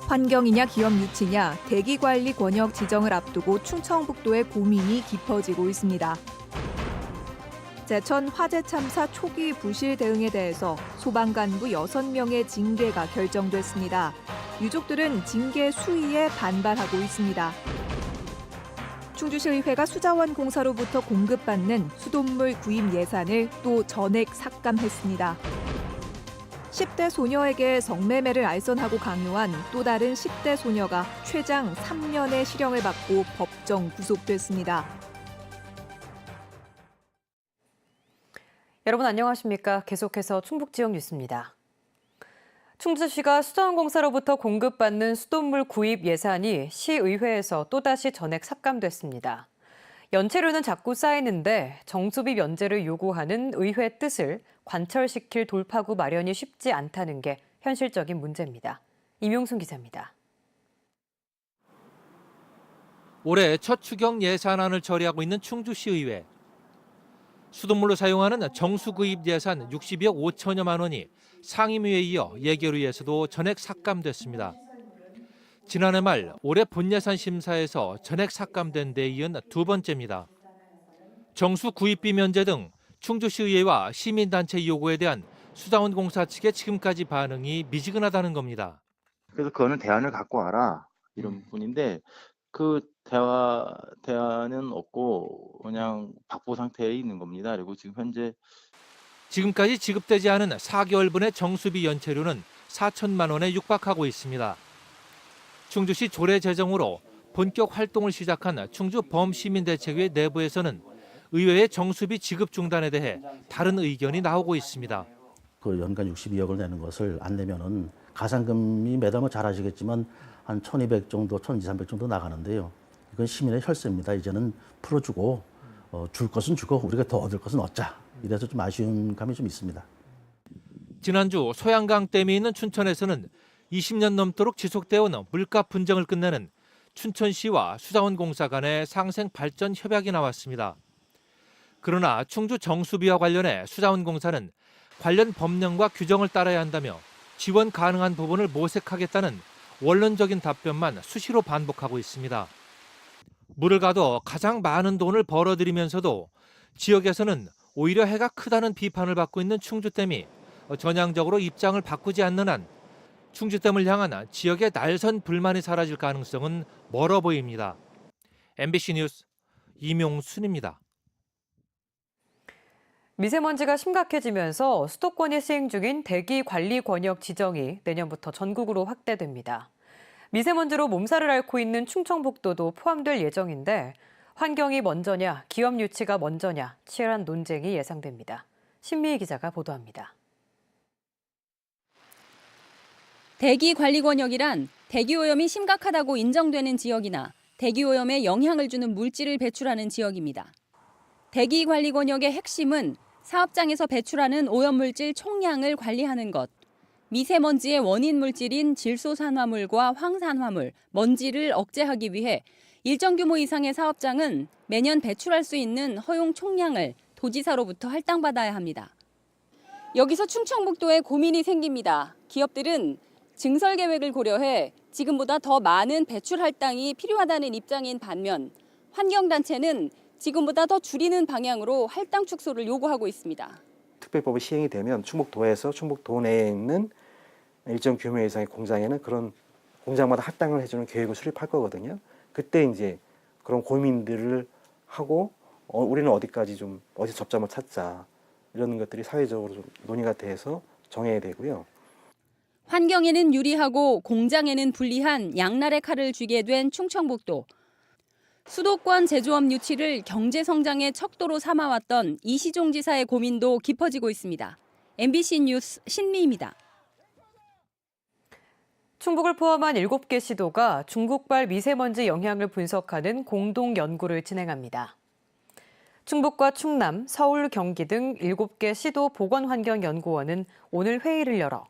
환경이냐 기업 유치냐 대기관리 권역 지정을 앞두고 충청북도의 고민이 깊어지고 있습니다. 제천 화재 참사 초기 부실 대응에 대해서 소방관부 6명의 징계가 결정됐습니다. 유족들은 징계 수위에 반발하고 있습니다. 충주시의회가 수자원 공사로부터 공급받는 수돗물 구입 예산을 또 전액 삭감했습니다. 10대 소녀에게 성매매를 알선하고 강요한 또 다른 10대 소녀가 최장 3년의 실형을 받고 법정 구속됐습니다. 여러분 안녕하십니까? 계속해서 충북 지역 뉴스입니다. 충주시가 수자원공사로부터 공급받는 수돗물 구입 예산이 시의회에서 또다시 전액 삭감됐습니다. 연체료는 자꾸 쌓이는데 정수비 면제를 요구하는 의회 뜻을 관철시킬 돌파구 마련이 쉽지 않다는 게 현실적인 문제입니다. 임용순 기자입니다. 올해 첫 추경 예산안을 처리하고 있는 충주시의회. 수돗물로 사용하는 정수 구입 예산 60억 5천여만 원이 상임위에 이어 예결위에서도 전액 삭감됐습니다. 지난해 말 올해 본예산 심사에서 전액 삭감된 데 이은 두 번째입니다. 정수 구입비 면제 등 충주시의회와 시민단체 요구에 대한 수자원공사 측의 지금까지 반응이 미지근하다는 겁니다. 그래서 그거는 대안을 갖고 와라 이런 분인데 그 대안은 없고 그냥 박보 상태에 있는 겁니다. 그리고 지금 현재 지금까지 지급되지 않은 4개월분의 정수비 연체료는 4천만 원에 육박하고 있습니다. 충주시 조례 제정으로 본격 활동을 시작한 충주 범시민대책위 내부에서는 의회의 정수비 지급 중단에 대해 다른 의견이 나오고 있습니다. 그 연간 62억을 내는 것을 안 내면은 가산금이 매달 잘 아시겠지만 한 1,200 정도, 1,200, 300 정도 나가는데요. 이건 시민의 혈세입니다. 이제는 풀어주고 줄 것은 주고 우리가 더 얻을 것은 얻자. 이래서 좀 아쉬운 감이 좀 있습니다. 지난주 소양강 댐이 있는 춘천에서는 20년 넘도록 지속되어 온 물가 분쟁을 끝내는 춘천시와 수자원공사 간의 상생 발전 협약이 나왔습니다. 그러나 충주 정수비와 관련해 수자원공사는 관련 법령과 규정을 따라야 한다며 지원 가능한 부분을 모색하겠다는 원론적인 답변만 수시로 반복하고 있습니다. 물을 가둬 가장 많은 돈을 벌어들이면서도 지역에서는 오히려 해가 크다는 비판을 받고 있는 충주댐이 전향적으로 입장을 바꾸지 않는 한 충주댐을 향한 지역의 날선 불만이 사라질 가능성은 멀어 보입니다. MBC 뉴스 임용순입니다. 미세먼지가 심각해지면서 수도권에 시행 중인 대기관리 권역 지정이 내년부터 전국으로 확대됩니다. 미세먼지로 몸살을 앓고 있는 충청북도도 포함될 예정인데 환경이 먼저냐, 기업 유치가 먼저냐 치열한 논쟁이 예상됩니다. 신미희 기자가 보도합니다. 대기관리권역이란 대기오염이 심각하다고 인정되는 지역이나 대기오염에 영향을 주는 물질을 배출하는 지역입니다. 대기관리권역의 핵심은 사업장에서 배출하는 오염물질 총량을 관리하는 것, 미세먼지의 원인 물질인 질소산화물과 황산화물, 먼지를 억제하기 위해 일정 규모 이상의 사업장은 매년 배출할 수 있는 허용 총량을 도지사로부터 할당받아야 합니다. 여기서 충청북도에 고민이 생깁니다. 기업들은 증설 계획을 고려해 지금보다 더 많은 배출 할당이 필요하다는 입장인 반면 환경단체는 지금보다 더 줄이는 방향으로 할당 축소를 요구하고 있습니다. 특별법이 시행이 되면 충북도에서 충북도 내에 있는 일정 규모 이상의 공장에는 그런 공장마다 할당을 해주는 계획을 수립할 거거든요. 그때 이제 그런 고민들을 하고 우리는 어디까지 좀 어디 접점을 찾자 이런 것들이 사회적으로 좀 논의가 돼서 정해야 되고요. 환경에는 유리하고 공장에는 불리한 양날의 칼을 쥐게 된 충청북도. 수도권 제조업 유치를 경제 성장의 척도로 삼아왔던 이시종 지사의 고민도 깊어지고 있습니다. MBC 뉴스 신미입니다. 충북을 포함한 7개 시도가 중국발 미세먼지 영향을 분석하는 공동 연구를 진행합니다. 충북과 충남, 서울, 경기 등 7개 시도 보건환경연구원은 오늘 회의를 열어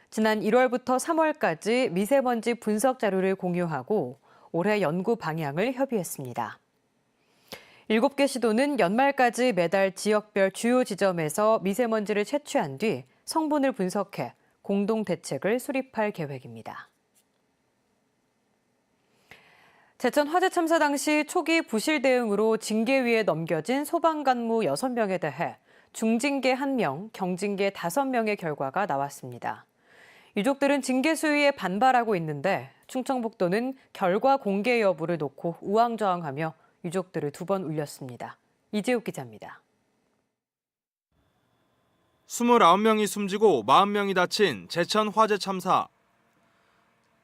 지난 1월부터 3월까지 미세먼지 분석 자료를 공유하고 올해 연구 방향을 협의했습니다. 7개 시도는 연말까지 매달 지역별 주요 지점에서 미세먼지를 채취한 뒤 성분을 분석해 공동 대책을 수립할 계획입니다. 제천 화재 참사 당시 초기 부실 대응으로 징계위에 넘겨진 소방관무 6명에 대해 중징계 1명, 경징계 5명의 결과가 나왔습니다. 유족들은 징계 수위에 반발하고 있는데 충청북도는 결과 공개 여부를 놓고 우왕좌왕하며 유족들을 2번 울렸습니다. 이재욱 기자입니다. 29명이 숨지고 40명이 다친 제천 화재 참사.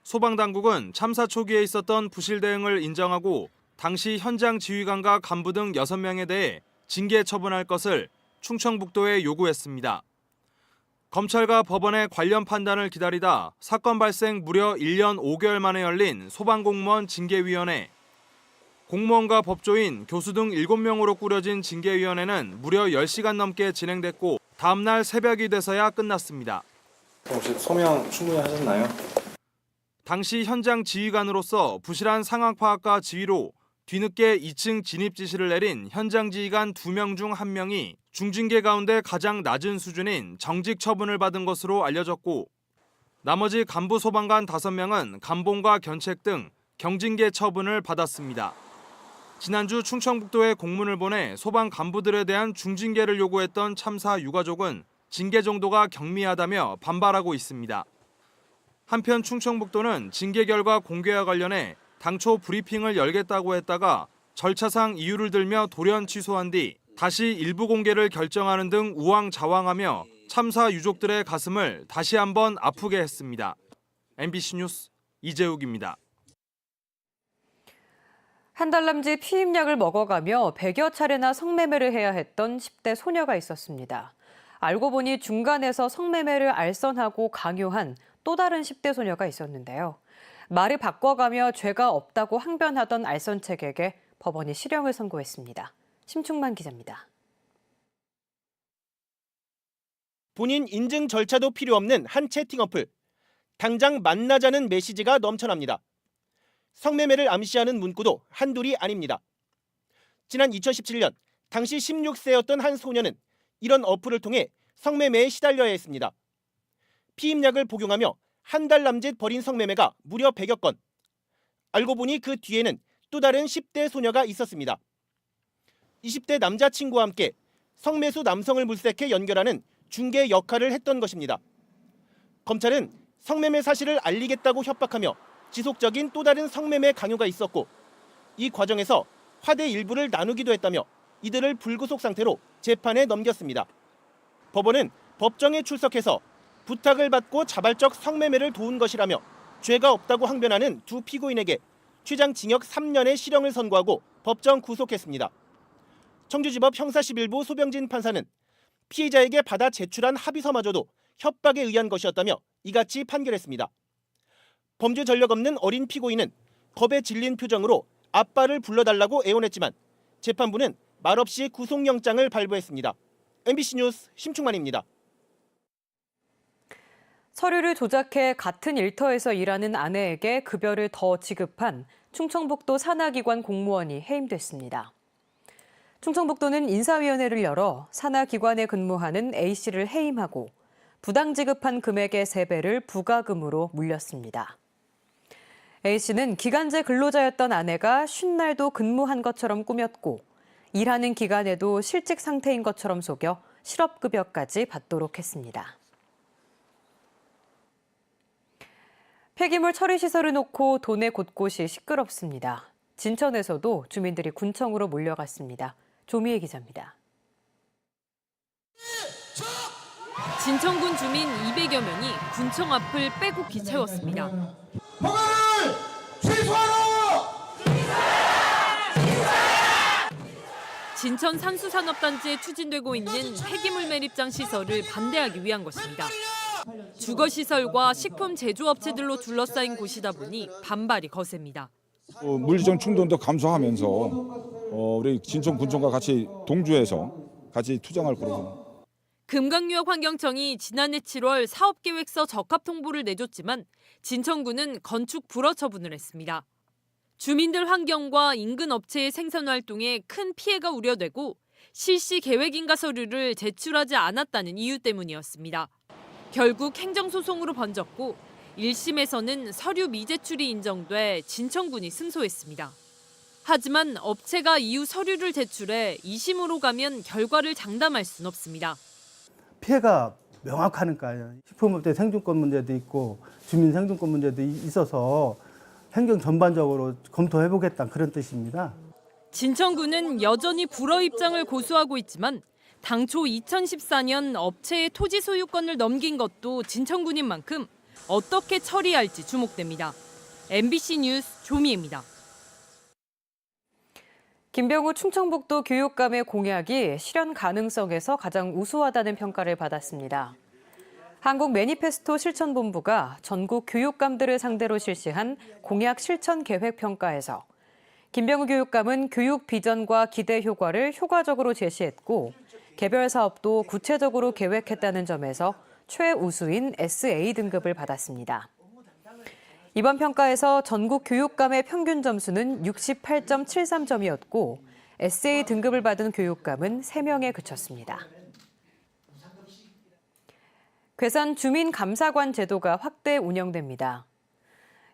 소방당국은 참사 초기에 있었던 부실 대응을 인정하고 당시 현장 지휘관과 간부 등 6명에 대해 징계 처분할 것을 충청북도에 요구했습니다. 검찰과 법원의 관련 판단을 기다리다 사건 발생 무려 1년 5개월 만에 열린 소방공무원 징계위원회. 공무원과 법조인, 교수 등 7명으로 꾸려진 징계위원회는 무려 10시간 넘게 진행됐고 다음 날 새벽이 돼서야 끝났습니다. 혹시 소명 충분히 하셨나요? 당시 현장 지휘관으로서 부실한 상황 파악과 지휘로 뒤늦게 2층 진입 지시를 내린 현장 지휘관 2명 중 1명이 중징계 가운데 가장 낮은 수준인 정직 처분을 받은 것으로 알려졌고 나머지 간부 소방관 5명은 감봉과 견책 등 경징계 처분을 받았습니다. 지난주 충청북도에 공문을 보내 소방 간부들에 대한 중징계를 요구했던 참사 유가족은 징계 정도가 경미하다며 반발하고 있습니다. 한편 충청북도는 징계 결과 공개와 관련해 당초 브리핑을 열겠다고 했다가 절차상 이유를 들며 돌연 취소한 뒤 다시 일부 공개를 결정하는 등 우왕좌왕하며 참사 유족들의 가슴을 다시 한번 아프게 했습니다. MBC 뉴스 이재욱입니다. 한 달 남짓 피임약을 먹어가며 100여 차례나 성매매를 해야 했던 10대 소녀가 있었습니다. 알고 보니 중간에서 성매매를 알선하고 강요한 또 다른 10대 소녀가 있었는데요. 말을 바꿔가며 죄가 없다고 항변하던 알선책에게 법원이 실형을 선고했습니다. 심충만 기자입니다. 본인 인증 절차도 필요 없는 한 채팅 어플. 당장 만나자는 메시지가 넘쳐납니다. 성매매를 암시하는 문구도 한둘이 아닙니다. 지난 2017년 당시 16세였던 한 소녀는 이런 어플을 통해 성매매에 시달려야 했습니다. 피임약을 복용하며 한 달 남짓 벌인 성매매가 무려 100여 건. 알고 보니 그 뒤에는 또 다른 10대 소녀가 있었습니다. 20대 남자친구와 함께 성매수 남성을 물색해 연결하는 중개 역할을 했던 것입니다. 검찰은 성매매 사실을 알리겠다고 협박하며 지속적인 또 다른 성매매 강요가 있었고 이 과정에서 화대 일부를 나누기도 했다며 이들을 불구속 상태로 재판에 넘겼습니다. 법원은 법정에 출석해서 부탁을 받고 자발적 성매매를 도운 것이라며 죄가 없다고 항변하는 두 피고인에게 최장 징역 3년의 실형을 선고하고 법정 구속했습니다. 청주지법 형사11부 소병진 판사는 피해자에게 받아 제출한 합의서마저도 협박에 의한 것이었다며 이같이 판결했습니다. 범죄 전력 없는 어린 피고인은 겁에 질린 표정으로 아빠를 불러달라고 애원했지만 재판부는 말없이 구속영장을 발부했습니다. MBC 뉴스 심충만입니다. 서류를 조작해 같은 일터에서 일하는 아내에게 급여를 더 지급한 충청북도 산하기관 공무원이 해임됐습니다. 충청북도는 인사위원회를 열어 산하기관에 근무하는 A씨를 해임하고 부당 지급한 금액의 3배를 부가금으로 물렸습니다. A씨는 기간제 근로자였던 아내가 쉰 날도 근무한 것처럼 꾸몄고 일하는 기간에도 실직 상태인 것처럼 속여 실업급여까지 받도록 했습니다. 폐기물 처리시설을 놓고 도내 곳곳이 시끄럽습니다. 진천에서도 주민들이 군청으로 몰려갔습니다. 조미애 기자입니다. 진천군 주민 200여 명이 군청 앞을 빼곡히 채웠습니다. 허가를 취소하라! 진천 산수산업단지에 추진되고 있는 폐기물 매립장 시설을 반대하기 위한 것입니다. 주거시설과 식품 제조업체들로 둘러싸인 곳이다 보니 반발이 거셉니다. 물리적 충돌도 감소하면서 우리 진천군청과 같이 동조해서 같이 투쟁할 거라고. 금강유업환경청이 지난해 7월 사업계획서 적합 통보를 내줬지만 진천군은 건축 불허 처분을 했습니다. 주민들 환경과 인근 업체의 생산 활동에 큰 피해가 우려되고 실시 계획인가 서류를 제출하지 않았다는 이유 때문이었습니다. 결국 행정소송으로 번졌고 1심에서는 서류 미제출이 인정돼 진천군이 승소했습니다. 하지만 업체가 이후 서류를 제출해 2심으로 가면 결과를 장담할 순 없습니다. 피해가 명확하니까요. 식품업체 생존권 문제도 있고 주민 생존권 문제도 있어서 행정 전반적으로 검토해보겠다 그런 뜻입니다. 진천군은 여전히 불허 입장을 고수하고 있지만 당초 2014년 업체의 토지 소유권을 넘긴 것도 진천군인 만큼 어떻게 처리할지 주목됩니다. MBC 뉴스 조미애입니다. 김병우 충청북도 교육감의 공약이 실현 가능성에서 가장 우수하다는 평가를 받았습니다. 한국 매니페스토 실천본부가 전국 교육감들을 상대로 실시한 공약 실천 계획 평가에서 김병우 교육감은 교육 비전과 기대 효과를 효과적으로 제시했고 개별 사업도 구체적으로 계획했다는 점에서 최우수인 SA 등급을 받았습니다. 이번 평가에서 전국 교육감의 평균 점수는 68.73점이었고 SA 등급을 받은 교육감은 3명에 그쳤습니다. 괴산 주민감사관 제도가 확대 운영됩니다.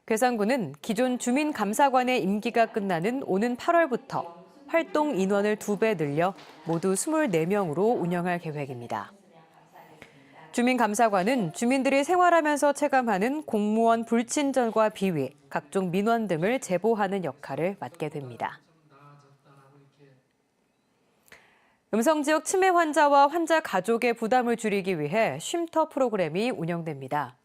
괴산군은 기존 주민감사관의 임기가 끝나는 오는 8월부터 활동 인원을 2배 늘려 모두 24명으로 운영할 계획입니다. 주민감사관은 주민들이 생활하면서 체감하는 공무원 불친절과 비위, 각종 민원 등을 제보하는 역할을 맡게 됩니다. 음성지역 치매 환자와 환자 가족의 부담을 줄이기 위해 쉼터 프로그램이 운영됩니다.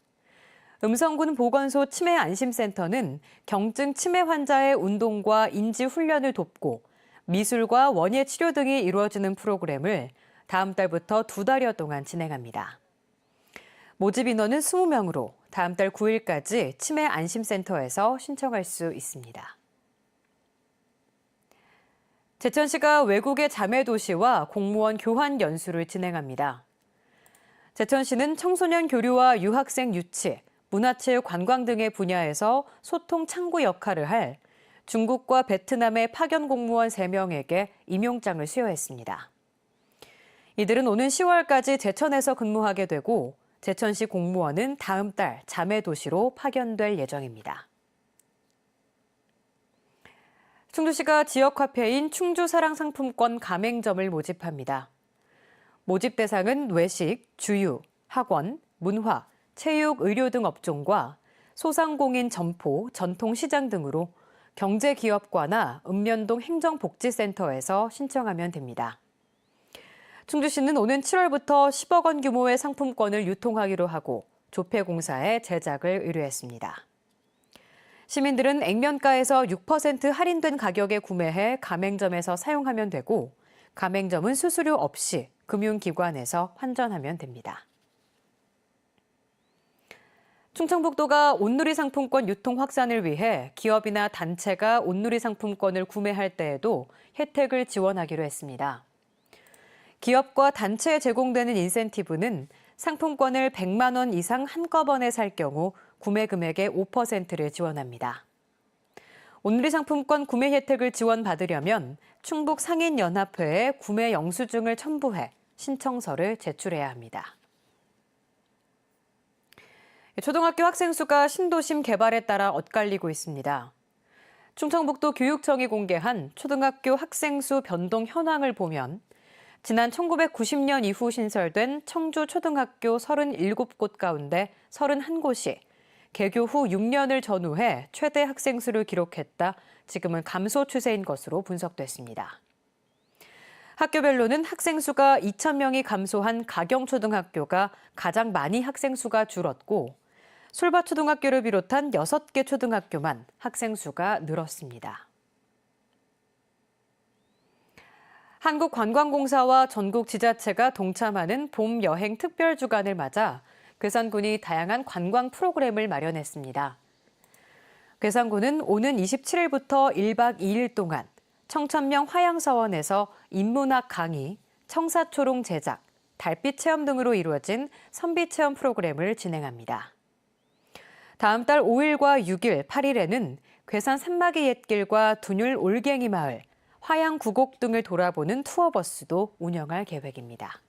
음성군 보건소 치매 안심센터는 경증 치매 환자의 운동과 인지 훈련을 돕고 미술과 원예 치료 등이 이루어지는 프로그램을 다음 달부터 2달여 동안 진행합니다. 모집 인원은 20명으로 다음 달 9일까지 치매 안심센터에서 신청할 수 있습니다. 제천시가 외국의 자매도시와 공무원 교환 연수를 진행합니다. 제천시는 청소년 교류와 유학생 유치, 문화체육 관광 등의 분야에서 소통 창구 역할을 할 중국과 베트남의 파견 공무원 3명에게 임용장을 수여했습니다. 이들은 오는 10월까지 제천에서 근무하게 되고 제천시 공무원은 다음 달 자매도시로 파견될 예정입니다. 충주시가 지역화폐인 충주사랑상품권 가맹점을 모집합니다. 모집 대상은 외식, 주유, 학원, 문화, 체육, 의료 등 업종과 소상공인 점포, 전통시장 등으로 경제기업과나 읍면동 행정복지센터에서 신청하면 됩니다. 충주시는 오는 7월부터 10억 원 규모의 상품권을 유통하기로 하고 조폐공사에 제작을 의뢰했습니다. 시민들은 액면가에서 6% 할인된 가격에 구매해 가맹점에서 사용하면 되고 가맹점은 수수료 없이 금융기관에서 환전하면 됩니다. 충청북도가 온누리 상품권 유통 확산을 위해 기업이나 단체가 온누리 상품권을 구매할 때에도 혜택을 지원하기로 했습니다. 기업과 단체에 제공되는 인센티브는 상품권을 100만 원 이상 한꺼번에 살 경우 구매 금액의 5%를 지원합니다. 온누리 상품권 구매 혜택을 지원받으려면 충북 상인연합회에 구매 영수증을 첨부해 신청서를 제출해야 합니다. 초등학교 학생 수가 신도심 개발에 따라 엇갈리고 있습니다. 충청북도 교육청이 공개한 초등학교 학생 수 변동 현황을 보면 지난 1990년 이후 신설된 청주 초등학교 37곳 가운데 31곳이 개교 후 6년을 전후해 최대 학생 수를 기록했다. 지금은 감소 추세인 것으로 분석됐습니다. 학교별로는 학생 수가 2,000명이 감소한 가경초등학교가 가장 많이 학생 수가 줄었고 술밭초등학교를 비롯한 6개 초등학교만 학생 수가 늘었습니다. 한국관광공사와 전국 지자체가 동참하는 봄 여행 특별 주간을 맞아 괴산군이 다양한 관광 프로그램을 마련했습니다. 괴산군은 오는 27일부터 1박 2일 동안 청천명 화양서원에서 인문학 강의, 청사초롱 제작, 달빛 체험 등으로 이루어진 선비 체험 프로그램을 진행합니다. 다음 달 5일과 6일, 8일에는 괴산 산마기 옛길과 둔율 올갱이 마을, 화양 구곡 등을 돌아보는 투어버스도 운영할 계획입니다.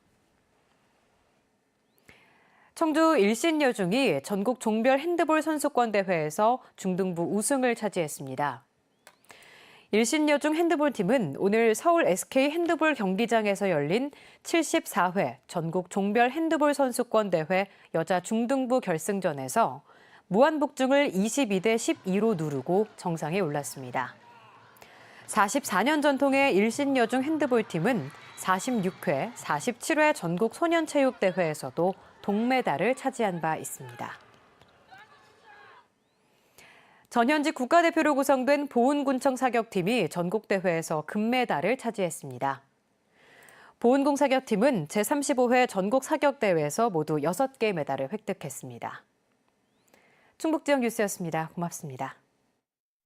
청주 일신여중이 전국 종별 핸드볼 선수권 대회에서 중등부 우승을 차지했습니다. 일신여중 핸드볼팀은 오늘 서울 SK 핸드볼 경기장에서 열린 74회 전국 종별 핸드볼 선수권 대회 여자 중등부 결승전에서 무한복중을 22대 12로 누르고 정상에 올랐습니다. 44년 전통의 일신여중 핸드볼팀은 46회, 47회 전국 소년체육대회에서도 동메달을 차지한 바 있습니다. 전현직 국가대표로 구성된 보은군청 사격팀이 전국대회에서 금메달을 차지했습니다. 보은공 사격팀은 제35회 전국 사격대회에서 모두 6개 메달을 획득했습니다. 충북지역 뉴스였습니다. 고맙습니다.